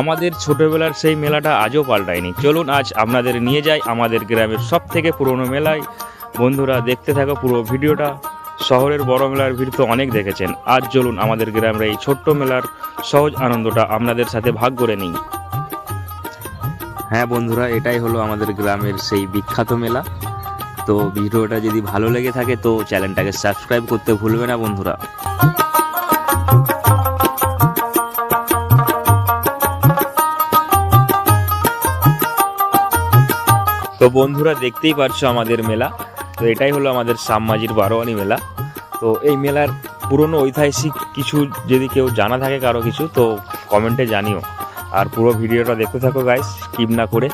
আমাদের ছোটবেলার সেই মেলাটা আজও পাল্টায়নি। চলুন আজ আপনাদের নিয়ে যাই আমাদের গ্রামের সব থেকে পুরনো মেলায়। বন্ধুরা দেখতে থাকো পুরো ভিডিওটা। শহরের বড় মেলার ভিড় তো অনেক দেখেছেন, আজ চলুন আমাদের গ্রামের এই ছোট্ট মেলার সহজ আনন্দটা আপনাদের সাথে ভাগ করে নিই। হ্যাঁ বন্ধুরা, এটাই হলো আমাদের গ্রামের সেই বিখ্যাত মেলা। তো ভিডিওটা যদি ভালো লেগে থাকে তো চ্যানেলটাকে সাবস্ক্রাইব করতে ভুলবে না বন্ধুরা। তো বন্ধুরা দেখতেই পারছো আমাদের মেলা। তো এটাই হলো আমাদের শ্যামমাঝির বারোয়ারি মেলা। তো এই মেলার পুরনো ঐতিহাসিক কিছু যদি কেউ জানা থাকে কারো কিছু, তো কমেন্টে জানিও। আর পুরো ভিডিওটা দেখতে থাকো গাইস, স্কিপ না করে।